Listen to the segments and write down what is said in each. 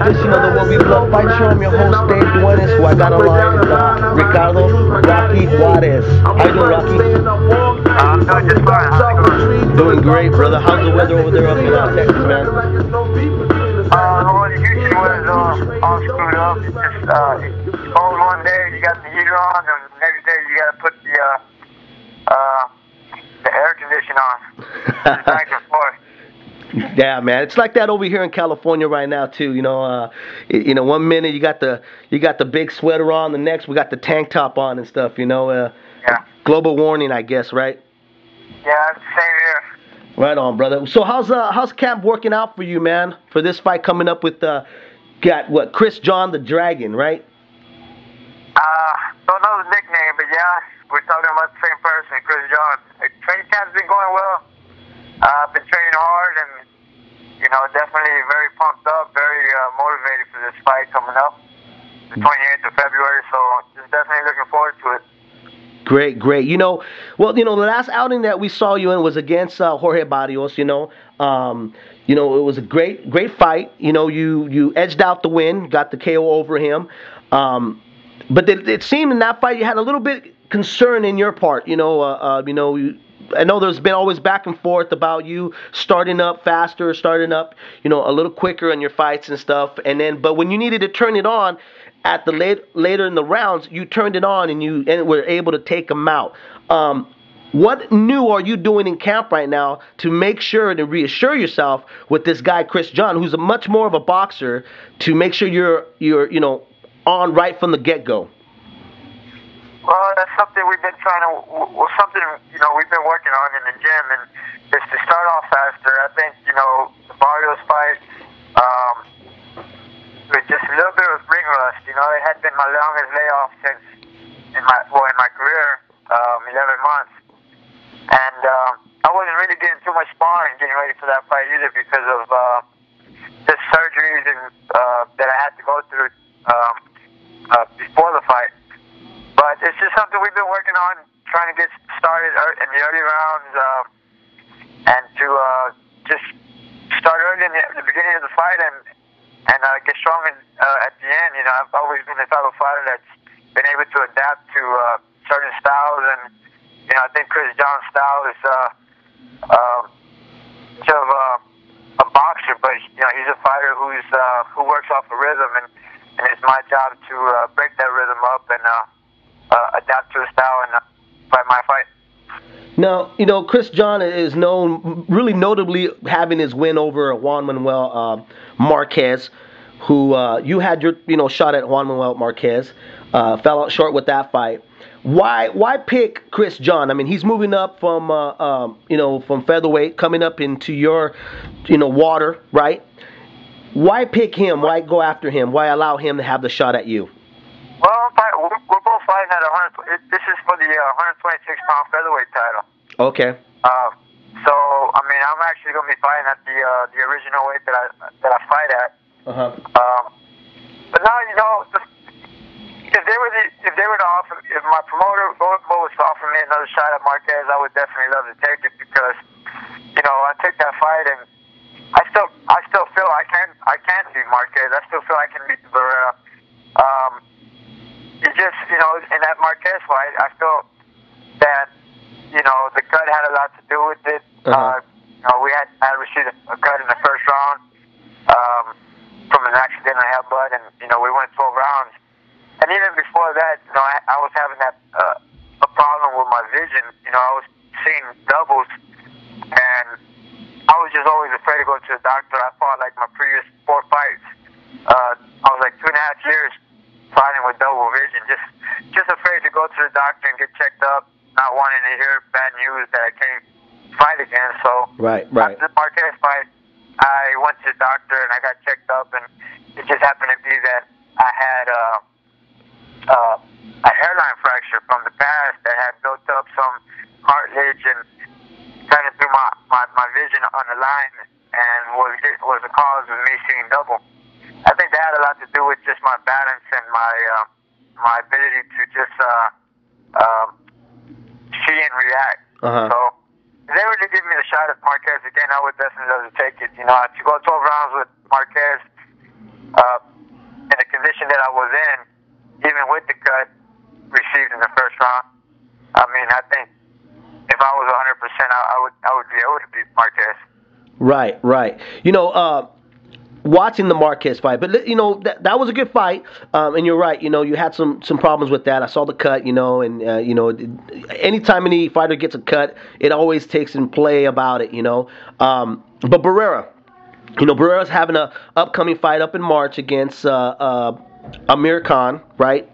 this, the Will Be Blood Fight Show. I'm your host, Dave Juarez. Who I got online is Ricardo Rocky Juarez. How you doing, Rocky? I'm doing just fine. How's it going? Doing great, brother. How's the weather over there up in Texas, man? Well, Houston was all screwed up. It's just cold one day, you got the heater on, and the next day you got to put the air conditioner on. It's back and forth. Yeah, man, it's like that over here in California right now too. 1 minute you got the big sweater on, the next we got the tank top on and stuff. Yeah. Global warming, I guess, right? Yeah, same here. Right on, brother. So how's camp working out for you, man? For this fight coming up with Chris John the Dragon, right? Don't know the nickname, but yeah, we're talking about the same person, Chris John. Training camp's been going well. I've been training hard and, definitely very pumped up, very motivated for this fight coming up, the 28th of February, so just definitely looking forward to it. Great. The last outing that we saw you in was against Jorge Barrios, it was a great fight. You edged out the win, got the KO over him. But it seemed in that fight you had a little bit concern in your part, I know there's been always back and forth about you starting up faster, starting up, a little quicker in your fights and stuff. But when you needed to turn it on at the later in the rounds, you turned it on and were able to take them out. What new are you doing in camp right now to make sure and reassure yourself with this guy Chris John, who's much more of a boxer, to make sure you're on right from the get-go? Well, that's something we've been we've been working on in the gym, and just to start off faster. I think, the Barrios fight, with just a little bit of ring rust, it had been my longest layoff since in my career, 11 months. And I wasn't really getting too much sparring getting ready for that fight either because of just surgeries and that I had to go through before the fight. But it's just something we've been working on, trying to get started in the early rounds, and to just start early in the beginning of the fight and get strong at the end. I've always been the type of fighter that's been able to adapt to certain styles, and I think Chris John's style is sort of a boxer, but he's a fighter who works off a rhythm, and it's my job to break that rhythm up and adapt to a style and fight my fight. Now, Chris John is known, really notably, having his win over Juan Manuel Marquez, who you had your shot at Juan Manuel Marquez, fell out short with that fight. Why pick Chris John? I mean, he's moving up from from featherweight, coming up into your water, right? Why pick him? Why go after him? Why allow him to have the shot at you? Well, we're both fighting at 100. This is for the 126-pound featherweight title. Okay. So I mean, I'm actually going to be fighting at the original weight that I fight at. But now, if they were to offer, if my promoter was to offer me another shot at Marquez, I would definitely love to take it because I took that fight and I still feel I can beat Marquez. I still feel I can beat Barrera. It just, in that Marquez fight, I feel that, the cut had a lot to do with it. I received a cut in the first round from an accidental headbutt, and, we went 12 rounds. And even before that, I was having a problem with my vision. I was seeing doubles, and I was just always afraid to go to the doctor. I fought like my previous 4 fights. I was like 2.5 years fighting with double vision, just afraid to go to the doctor and get checked up, not wanting to hear bad news that I can't fight again. So right. After the Marquez fight, I went to the doctor and I got checked up, and it just happened to be that I had a hairline fracture from the past that had built up some cartilage and kind of threw my vision on the line and was the cause of me seeing double. I think that had a lot to do with just my balance and my ability to just see and react. So if they were to give me the shot at Marquez again, I would definitely love to take it. To go 12 rounds with Marquez, I was in, even with the cut received in the first round. I mean, I think if I was 100%, I would be able to beat Marquez. Right, right. Watching the Marquez fight, but that was a good fight. And you're right. You had some problems with that. I saw the cut. And anytime any fighter gets a cut, it always takes in play about it. But Barrera, Barrera's having a upcoming fight up in March against Amir Khan, right?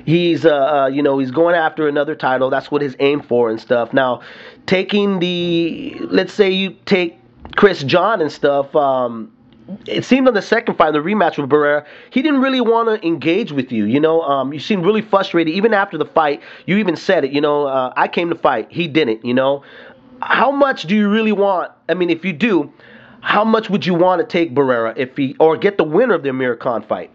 He's going after another title. That's what his aim for and stuff. Now, let's say you take Chris John and stuff. It seemed on the second fight, the rematch with Barrera, he didn't really want to engage with you. You seemed really frustrated even after the fight. You even said it. I came to fight. He didn't. How much do you really want? I mean, if you do, how much would you want to take Barrera or get the winner of the Amir Khan fight?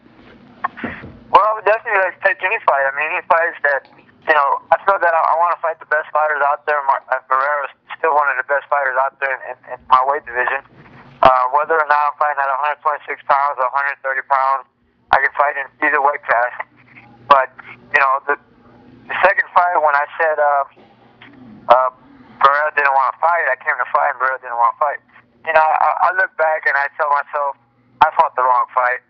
Well, I would definitely like to take any fight. I mean, any fights that, I feel that I want to fight the best fighters out there. Barrera is still one of the best fighters out there in my weight division. Whether or not I'm fighting at 126 pounds or 130 pounds, I can fight in either weight class. But, the second fight when I said Barrera didn't want to fight, I came to fight and Barrera didn't want to fight. I look back and I tell myself, I fought the wrong fight.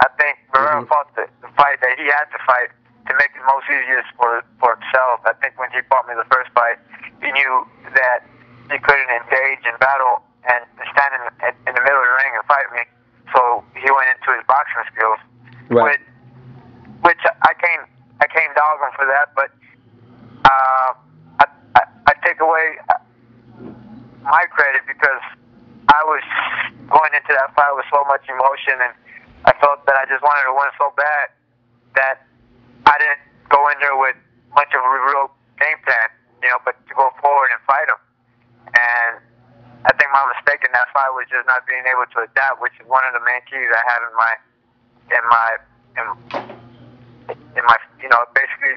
I think Barrera fought the fight that he had to fight to make it most easiest for himself. I think when he fought me the first fight, he knew that he couldn't engage in battle and stand in the middle of the ring and fight me. So he went into his boxing skills, right. which I can't dog him for that. But I take away my credit because I was going into that fight with so much emotion, and I felt that I just wanted to win so bad that I didn't go in there with much of a real game plan, but to go forward and fight him. And I think my mistake in that fight was just not being able to adapt, which is one of the main keys I have in my basically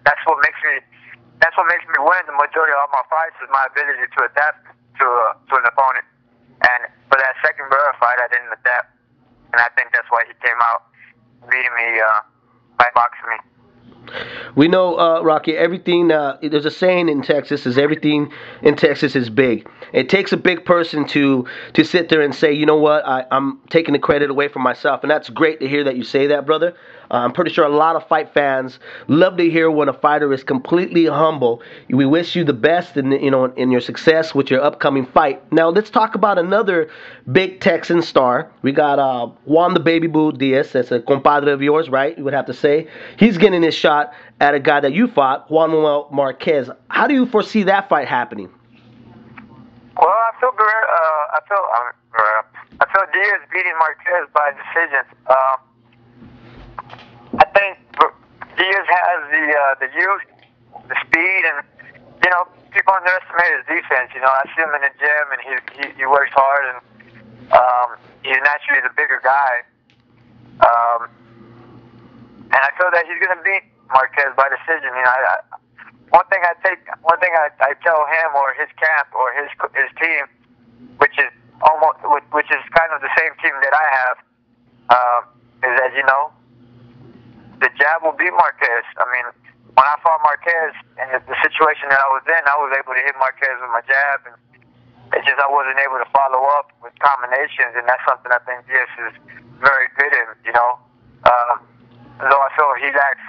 that's what makes me win the majority of all my fights is my ability to adapt to an opponent. And for that second Barrera fight, I didn't adapt, and I think that's why he came out beating me by boxing me. We know, Rocky, everything, there's a saying in Texas, is everything in Texas is big. It takes a big person to sit there and say, you know what, I'm taking the credit away from myself. And that's great to hear that you say that, brother. I'm pretty sure a lot of fight fans love to hear when a fighter is completely humble. We wish you the best in your success with your upcoming fight. Now, let's talk about another big Texan star. We got Juan the Baby Boo Diaz. That's a compadre of yours, right? You would have to say. He's getting his shot at a guy that you fought, Juan Manuel Marquez. How do you foresee that fight happening? Well, I feel Diaz beating Marquez by decision. I think Diaz has the youth, the speed, and people underestimate his defense. I see him in the gym, and he works hard, and he's naturally the bigger guy. And I feel that he's going to beat Marquez by decision. One thing I tell him or his camp or his team, which is kind of the same team that I have, is that the jab will beat Marquez. I mean, when I fought Marquez and the situation that I was in, I was able to hit Marquez with my jab, and it's just I wasn't able to follow up with combinations, and that's something I think Diaz is very good in. Though I feel he lacks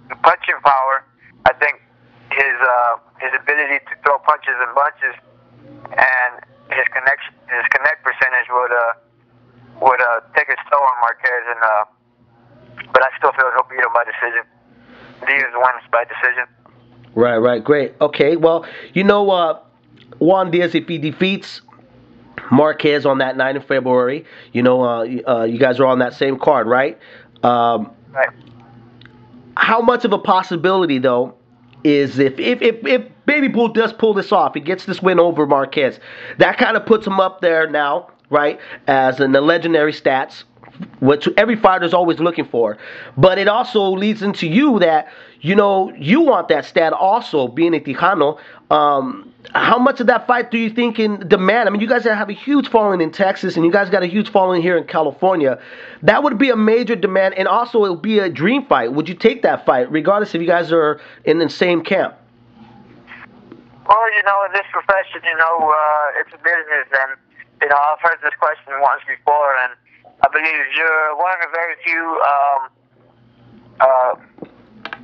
the punching power, I think his ability to throw punches and bunches and his connect percentage would take its toll on Marquez, and but I still feel he'll beat him by decision. Diaz wins by decision. Right, great. Okay, well, Juan Diaz, if he defeats Marquez on that night in February, you guys are on that same card, right? Right. How much of a possibility, though, is if Baby Bull does pull this off, he gets this win over Marquez, that kind of puts him up there now, right, as in the legendary stats what every fighter is always looking for. But it also leads into you that, you want that stat also, being a Tejano. How much of that fight do you think in demand? I mean, you guys have a huge following in Texas, and you guys got a huge following here in California. That would be a major demand, and also it would be a dream fight. Would you take that fight, regardless if you guys are in the same camp? Well, in this profession, it's a business, and I've heard this question once before, and I believe you're one of the very few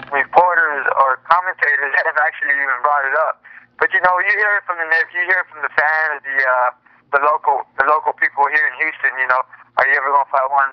reporters or commentators that have actually even brought it up. But you hear it from the fans, the local people here in Houston. Are you ever gonna fight one